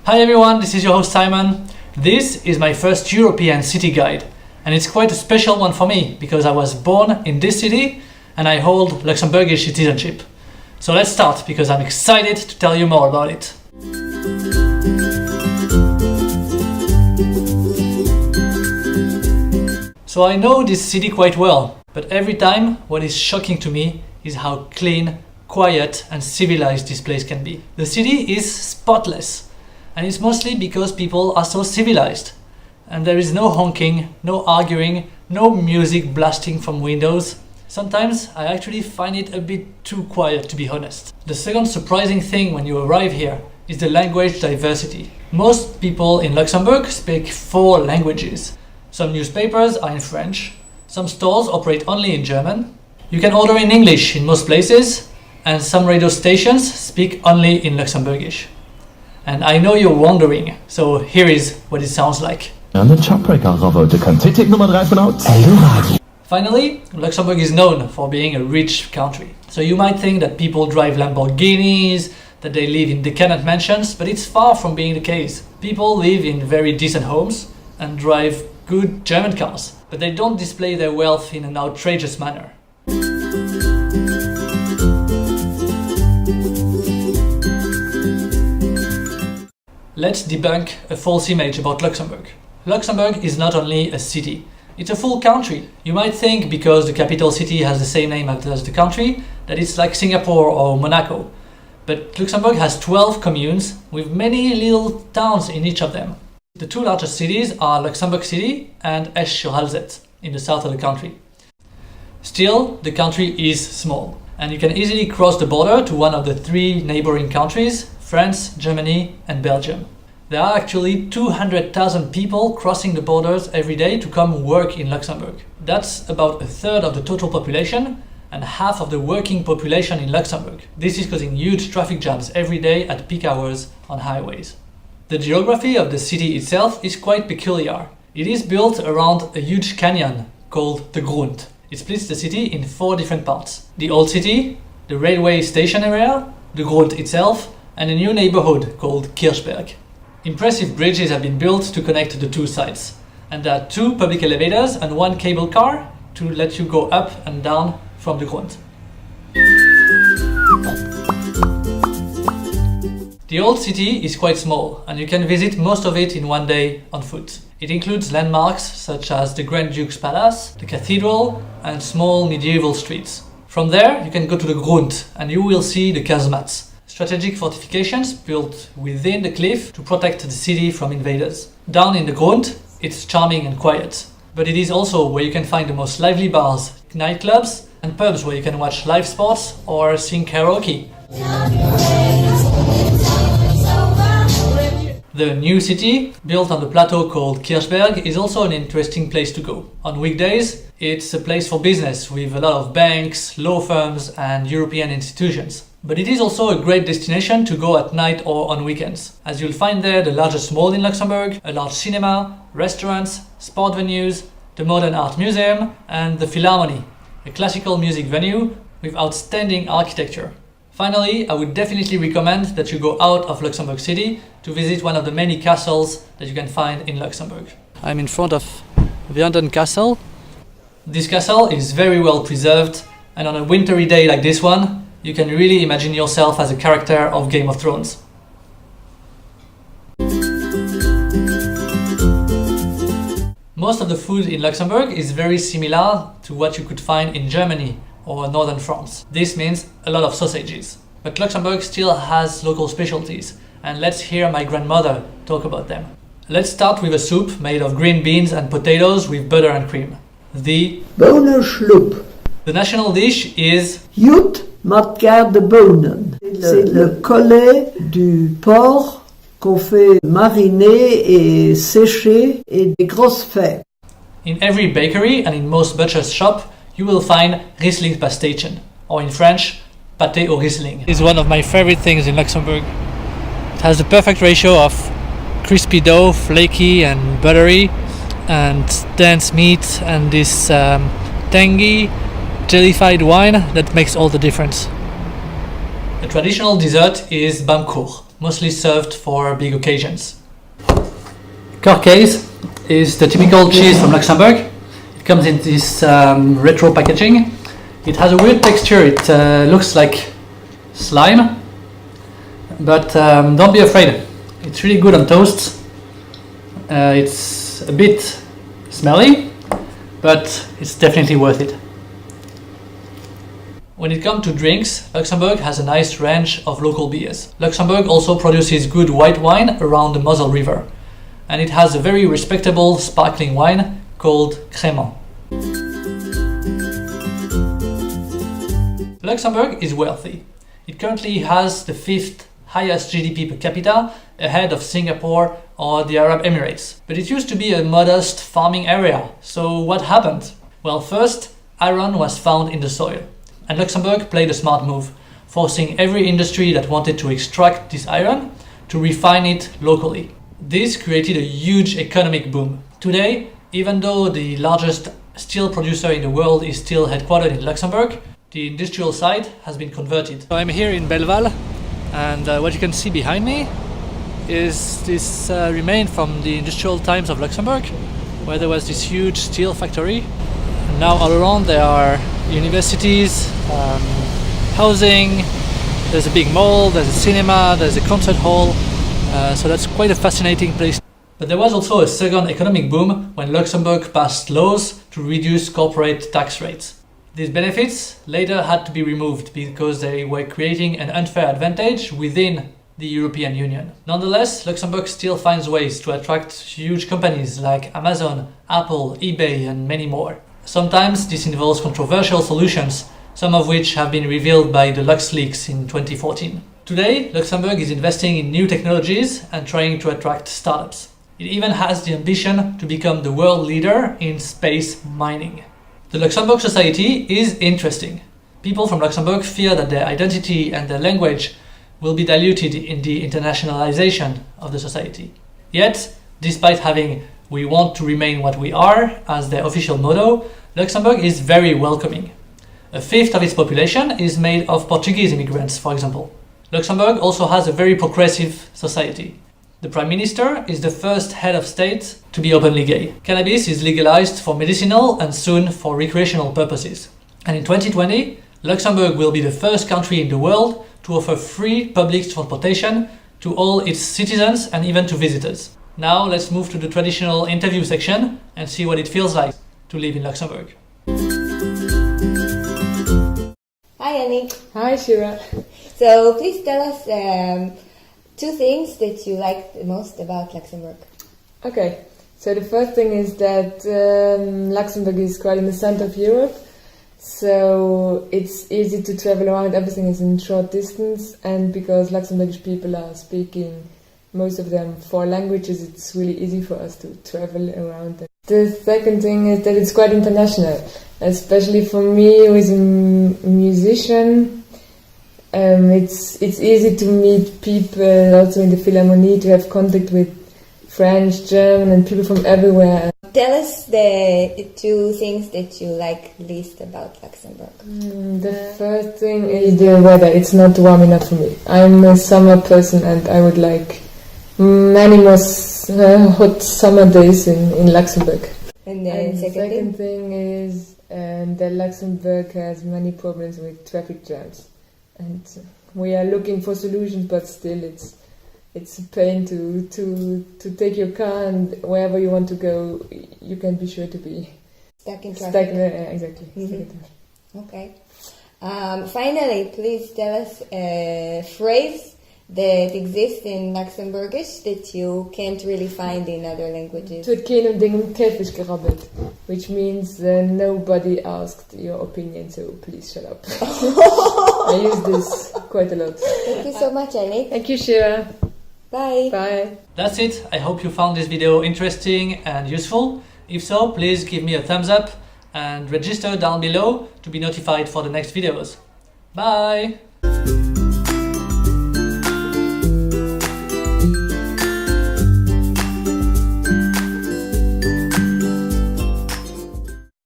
Hi everyone, this is your host Simon. This is my first European city guide, and it's quite a special one for me because I was born in this city and I hold Luxembourgish citizenship. So let's start because I'm excited to tell you more about it. So I know this city quite well, but every time what is shocking to me is how clean, quiet and civilized this place can be. The city is spotless, and it's mostly because people are so civilized. And there is no honking, no arguing, no music blasting from windows. Sometimes I actually find it a bit too quiet, to be honest. The second surprising thing when you arrive here is the language diversity. Most people in Luxembourg speak 4 languages. Some newspapers are in French, some stores operate only in German, you can order in English in most places, and some radio stations speak only in Luxembourgish. And I know you're wondering, so here is what it sounds like. Finally, Luxembourg is known for being a rich country. So you might think that people drive Lamborghinis, that they live in decadent mansions, but it's far from being the case. People live in very decent homes and drive good German cars, but they don't display their wealth in an outrageous manner. Let's debunk a false image about Luxembourg. Luxembourg is not only a city, it's a full country. You might think because the capital city has the same name as the country that it's like Singapore or Monaco. But Luxembourg has 12 communes with many little towns in each of them. The 2 largest cities are Luxembourg City and Esch-sur-Alzette in the south of the country. Still, the country is small, and you can easily cross the border to one of the 3 neighboring countries, France, Germany and Belgium. There are actually 200,000 people crossing the borders every day to come work in Luxembourg. That's about a third of the total population and half of the working population in Luxembourg. This is causing huge traffic jams every day at peak hours on highways. The geography of the city itself is quite peculiar. It is built around a huge canyon called the Grund. It splits the city in 4 different parts: the old city, the railway station area, the Grund itself, and a new neighborhood called Kirchberg. Impressive bridges have been built to connect the 2 sides, and there are 2 public elevators and 1 cable car to let you go up and down from the Grund. The old city is quite small, and you can visit most of it in one day on foot. It includes landmarks such as the Grand Duke's Palace, the cathedral, and small medieval streets. From there, you can go to the Grund, and you will see the Kasemates, strategic fortifications built within the cliff to protect the city from invaders. Down in the Grund, it's charming and quiet, but it is also where you can find the most lively bars, nightclubs, and pubs where you can watch live sports or sing karaoke. The new city, built on the plateau called Kirchberg, is also an interesting place to go. On weekdays, it's a place for business with a lot of banks, law firms and European institutions. But it is also a great destination to go at night or on weekends, as you'll find there the largest mall in Luxembourg, a large cinema, restaurants, sport venues, the Modern Art Museum and the Philharmonie, a classical music venue with outstanding architecture. Finally, I would definitely recommend that you go out of Luxembourg City to visit one of the many castles that you can find in Luxembourg. I'm in front of Vianden Castle. This castle is very well preserved, and on a wintry day like this one, you can really imagine yourself as a character of Game of Thrones. Most of the food in Luxembourg is very similar to what you could find in Germany or northern France. This means a lot of sausages. But Luxembourg still has local specialties, and let's hear my grandmother talk about them. Let's start with a soup made of green beans and potatoes with butter and cream. The Bohnenschlup. The national dish is Jut mat de bonen. C'est le collet du porc qu'on fait mariner et sécher et des grosses fèves. In every bakery and in most butcher's shop, you will find Riesling pastation, or in French, pâté au Riesling. It's one of my favorite things in Luxembourg. It has the perfect ratio of crispy dough, flaky and buttery, and dense meat, and this tangy, jellified wine that makes all the difference. The traditional dessert is Bamkour. mostly served for big occasions. Corcase is the typical cheese from Luxembourg. It comes in this retro packaging. It has a weird texture. It looks like slime, but don't be afraid. It's really good on toast. It's a bit smelly, but it's definitely worth it. When it comes to drinks, Luxembourg has a nice range of local beers. Luxembourg also produces good white wine around the Moselle River, and it has a very respectable sparkling wine called Crémant. Luxembourg is wealthy. It currently has the 5th highest GDP per capita, ahead of Singapore or the Arab Emirates. But it used to be a modest farming area. So what happened? Well, first, iron was found in the soil. And Luxembourg played a smart move, forcing every industry that wanted to extract this iron to refine it locally. This created a huge economic boom. Today, even though the largest steel producer in the world is still headquartered in Luxembourg, the industrial site has been converted. So I'm here in Belleval, and what you can see behind me is this remain from the industrial times of Luxembourg, where there was this huge steel factory. And now all around there are universities, housing, there's a big mall, there's a cinema, there's a concert hall, so that's quite a fascinating place. But there was also a second economic boom when Luxembourg passed laws to reduce corporate tax rates. These benefits later had to be removed because they were creating an unfair advantage within the European Union. Nonetheless, Luxembourg still finds ways to attract huge companies like Amazon, Apple, eBay, and many more. Sometimes this involves controversial solutions, some of which have been revealed by the LuxLeaks in 2014. Today, Luxembourg is investing in new technologies and trying to attract startups. It even has the ambition to become the world leader in space mining. The Luxembourg society is interesting. People from Luxembourg fear that their identity and their language will be diluted in the internationalization of the society. Yet, despite having "we want to remain what we are" as their official motto, Luxembourg is very welcoming. A fifth of its population is made of Portuguese immigrants, for example. Luxembourg also has a very progressive society. The Prime Minister is the first head of state to be openly gay. Cannabis is legalized for medicinal and soon for recreational purposes. And in 2020, Luxembourg will be the first country in the world to offer free public transportation to all its citizens and even to visitors. Now let's move to the traditional interview section and see what it feels like to live in Luxembourg. Hi Yannick. Hi Shira. So please tell us 2 things that you like the most about Luxembourg. Okay, so the first thing is that Luxembourg is quite in the center of Europe, so it's easy to travel around, everything is in short distance, and because Luxembourgish people are speaking, most of them, 4 languages, it's really easy for us to travel around. The second thing is that it's quite international, especially for me who is a musician. It's easy to meet people also in the Philharmonie, to have contact with French, German and people from everywhere. Tell us the 2 things that you like least about Luxembourg. The first thing is the weather. It's not warm enough for me. I'm a summer person and I would like many more hot summer days in Luxembourg. And the And the second second thing? thing is that Luxembourg has many problems with traffic jams. And we are looking for solutions, but still it's a pain to take your car, and wherever you want to go, you can be sure to be Stuck in traffic. Exactly. Mm-hmm. Okay. Finally, please tell us a phrase that exists in Luxembourgish that you can't really find in other languages. Het wordt geen ding om Käfig gerabbelt, which means nobody asked your opinion, so please shut up. I use this quite a lot. Thank you so much, Yannick. Thank you, Shira. Bye. Bye. That's it. I hope you found this video interesting and useful. If so, please give me a thumbs up and register down below to be notified for the next videos. Bye!